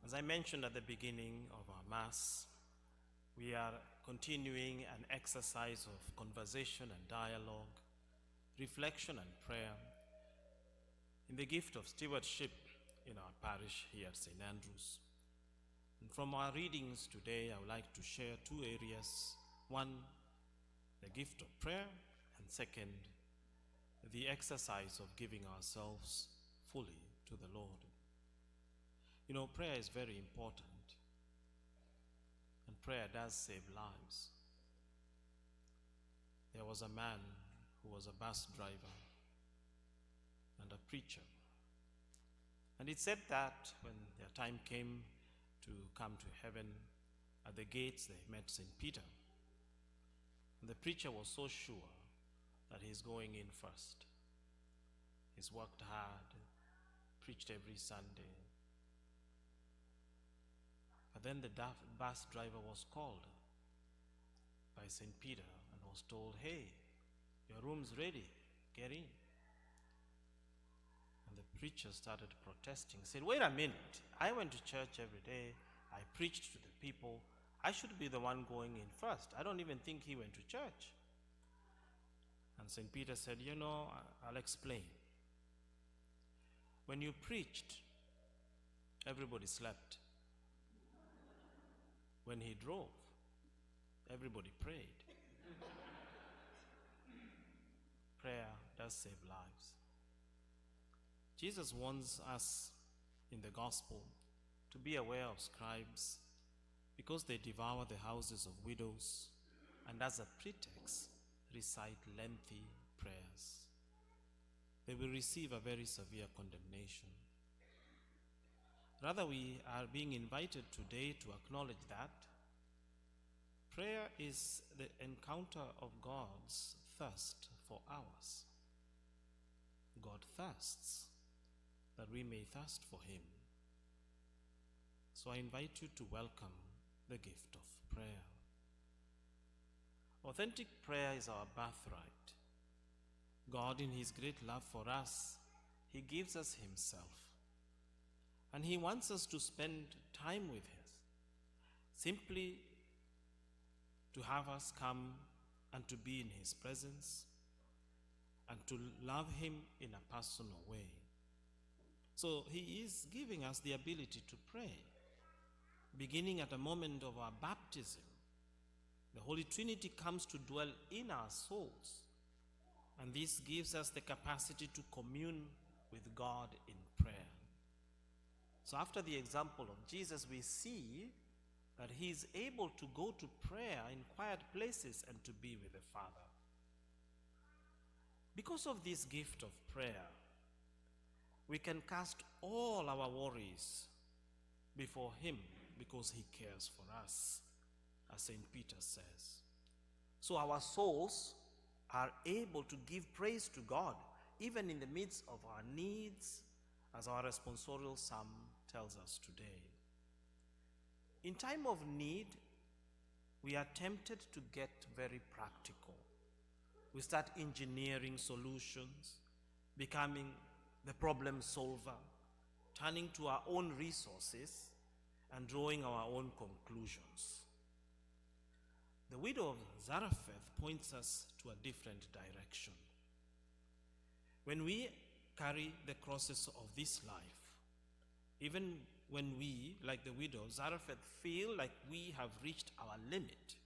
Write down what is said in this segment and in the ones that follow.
As I mentioned at the beginning of our Mass, we are continuing an exercise of conversation and dialogue, reflection and prayer in the gift of stewardship in our parish here at St. Andrews. And from our readings today, I would like to share two areas. One, the gift of prayer, and second, the exercise of giving ourselves fully to the Lord. You know, prayer is very important, and prayer does save lives. There was a man who was a bus driver and a preacher. And it said that when their time came to come to heaven, at the gates they met St. Peter. And the preacher was so sure that he's going in first. He's worked hard, preached every Sunday. But then the bus driver was called by St. Peter and was told, "Hey, your room's ready, get in." And the preacher started protesting, said, "Wait a minute, I went to church every day, I preached to the people, I should be the one going in first. I don't even think he went to church." And St. Peter said, "You know, I'll explain. When you preached, everybody slept. When he drove, everybody prayed." Prayer does save lives. Jesus warns us in the gospel to be aware of scribes because they devour the houses of widows and as a pretext recite lengthy prayers. They will receive a very severe condemnation. Rather, we are being invited today to acknowledge that prayer is the encounter of God's thirst for ours. God thirsts that we may thirst for Him. So I invite you to welcome the gift of prayer. Authentic prayer is our birthright. God, in His great love for us, He gives us Himself. And He wants us to spend time with Him, simply to have us come and to be in His presence and to love Him in a personal way. So He is giving us the ability to pray, beginning at a moment of our baptism. The Holy Trinity comes to dwell in our souls, and this gives us the capacity to commune with God in prayer. So after the example of Jesus, we see that He is able to go to prayer in quiet places and to be with the Father. Because of this gift of prayer, we can cast all our worries before Him because He cares for us, as St. Peter says. So our souls are able to give praise to God, even in the midst of our needs, as our responsorial psalm tells us today. In time of need, we are tempted to get very practical. We start engineering solutions, becoming the problem solver, turning to our own resources and drawing our own conclusions. The widow of Zarephath points us to a different direction. When we carry the crosses of this life, even when we, like the widow of Zarephath, feel like we have reached our limit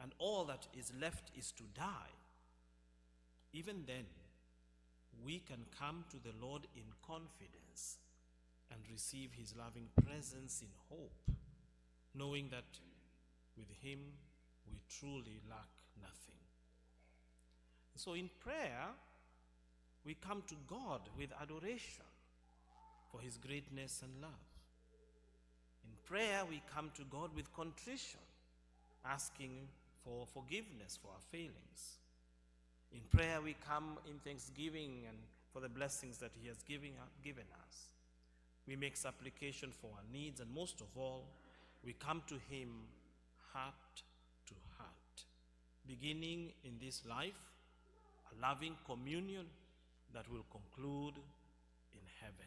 and all that is left is to die, even then, we can come to the Lord in confidence and receive His loving presence in hope, knowing that with Him we truly lack nothing. So in prayer, we come to God with adoration for His greatness and love. In prayer, we come to God with contrition, asking for forgiveness for our failings. In prayer, we come in thanksgiving and for the blessings that He has given us. We make supplication for our needs, and most of all, we come to Him heart to heart, beginning in this life, a loving communion that will conclude in heaven.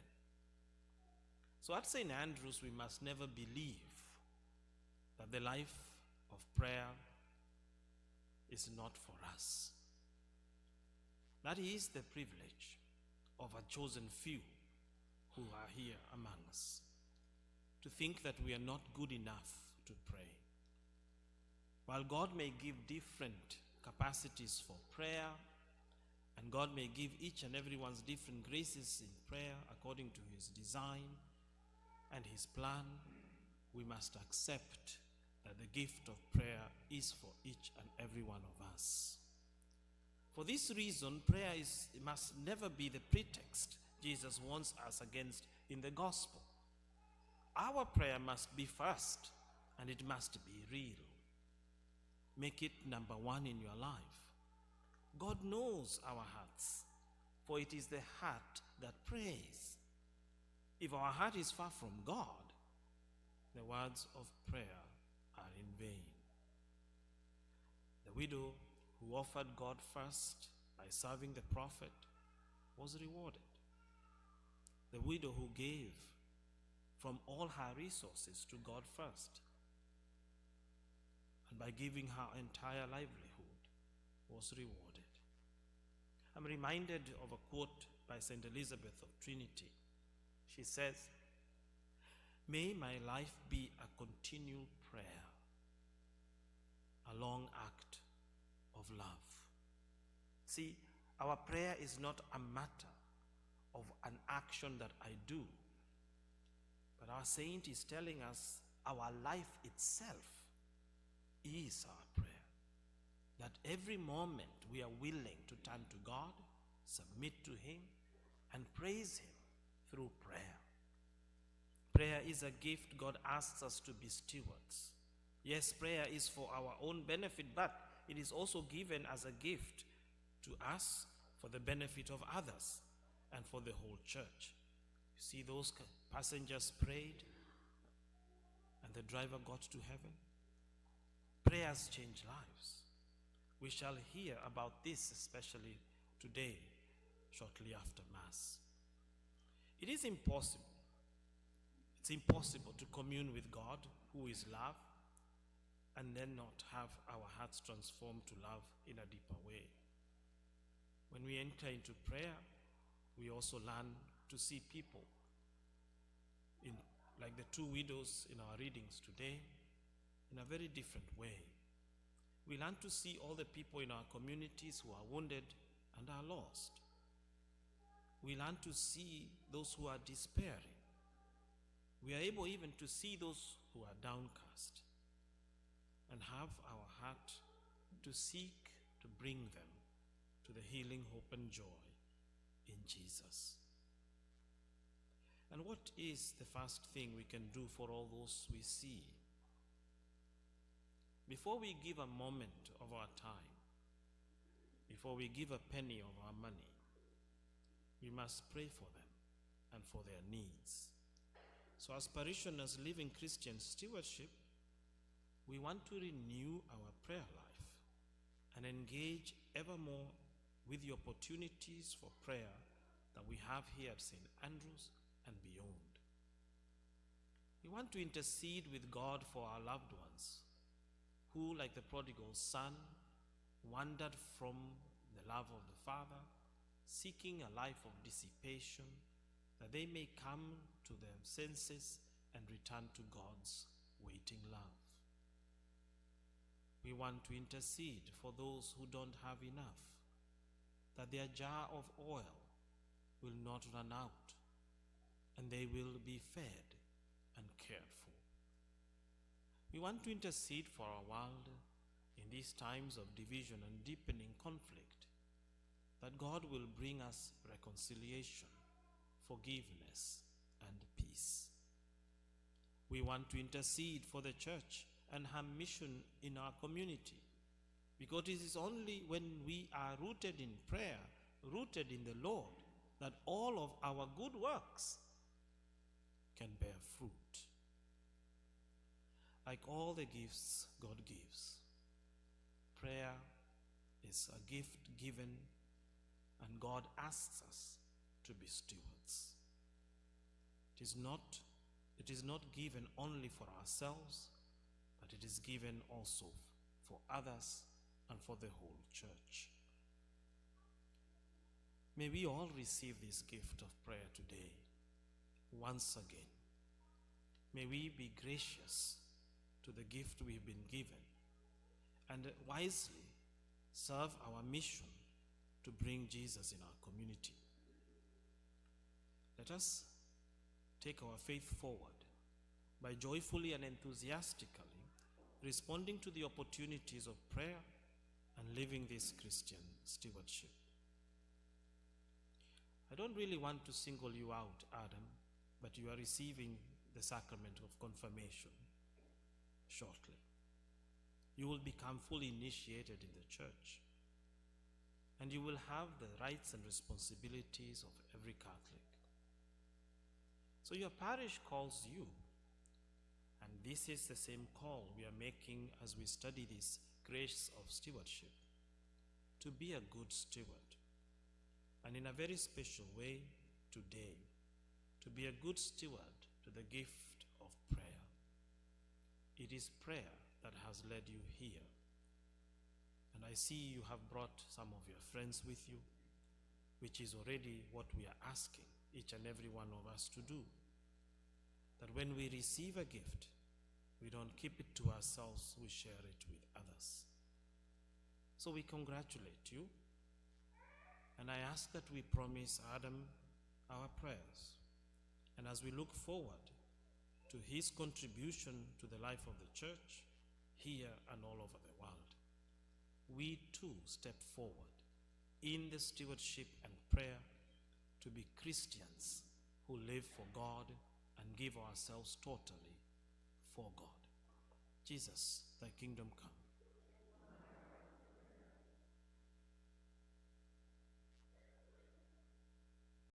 So at St. Andrews, we must never believe that the life of prayer is not for us. That is the privilege of a chosen few who are here among us, to think that we are not good enough to pray. While God may give different capacities for prayer, and God may give each and everyone's different graces in prayer according to his design and his plan, we must accept that the gift of prayer is for each and every one of us. For this reason, prayer must never be the pretext Jesus warns us against in the gospel. Our prayer must be first, and it must be real. Make it number one in your life. God knows our hearts, for it is the heart that prays. If our heart is far from God, the words of prayer are in vain. The widow who offered God first by serving the prophet was rewarded. The widow who gave from all her resources to God first, and by giving her entire livelihood, was rewarded. I'm reminded of a quote by St. Elizabeth of Trinity. She says, "May my life be a continual prayer, a long act of love." See, our prayer is not a matter of an action that I do, but our saint is telling us our life itself is our prayer. That every moment we are willing to turn to God, submit to him, and praise him through prayer. Prayer is a gift God asks us to be stewards. Yes, prayer is for our own benefit, but it is also given as a gift to us for the benefit of others and for the whole church. You see, those passengers prayed and the driver got to heaven. Prayers change lives. We shall hear about this especially today, shortly after Mass. It is impossible. It's impossible to commune with God, who is love, and then not have our hearts transformed to love in a deeper way. When we enter into prayer, we also learn to see people like the two widows in our readings today, in a very different way. We learn to see all the people in our communities who are wounded and are lost. We learn to see those who are despairing. We are able even to see those who are downcast, and have our heart to seek to bring them to the healing hope and joy in Jesus. And what is the first thing we can do for all those we see? Before we give a moment of our time, before we give a penny of our money, we must pray for them and for their needs. So as parishioners living Christian stewardship, we want to renew our prayer life and engage ever more with the opportunities for prayer that we have here at St. Andrews and beyond. We want to intercede with God for our loved ones who, like the prodigal son, wandered from the love of the Father, seeking a life of dissipation, that they may come to their senses and return to God's waiting love. We want to intercede for those who don't have enough, that their jar of oil will not run out, and they will be fed and cared for. We want to intercede for our world in these times of division and deepening conflict, that God will bring us reconciliation, forgiveness, and peace. We want to intercede for the church and her mission in our community, because it is only when we are rooted in prayer, rooted in the Lord, that all of our good works can bear fruit. Like all the gifts God gives, prayer is a gift given, and God asks us to be stewards. It is not it is not given only for ourselves, but it is given also for others and for the whole church. May we all receive this gift of prayer today, once again. May we be gracious to the gift we've been given and wisely serve our mission to bring Jesus in our community. Let us take our faith forward by joyfully and enthusiastically responding to the opportunities of prayer and living this Christian stewardship. I don't really want to single you out, Adam, but you are receiving the sacrament of confirmation shortly. You will become fully initiated in the church, and you will have the rights and responsibilities of every Catholic. So your parish calls you, and this is the same call we are making as we study this grace of stewardship, to be a good steward, and in a very special way today, to be a good steward to the gift of prayer. It is prayer that has led you here. And I see you have brought some of your friends with you, which is already what we are asking each and every one of us to do. That when we receive a gift, we don't keep it to ourselves, we share it with others. So we congratulate you, and I ask that we promise Adam our prayers. And as we look forward to his contribution to the life of the church, here and all over the world, we too step forward in the stewardship and prayer to be Christians who live for God and give ourselves totally for God. Jesus, thy kingdom come.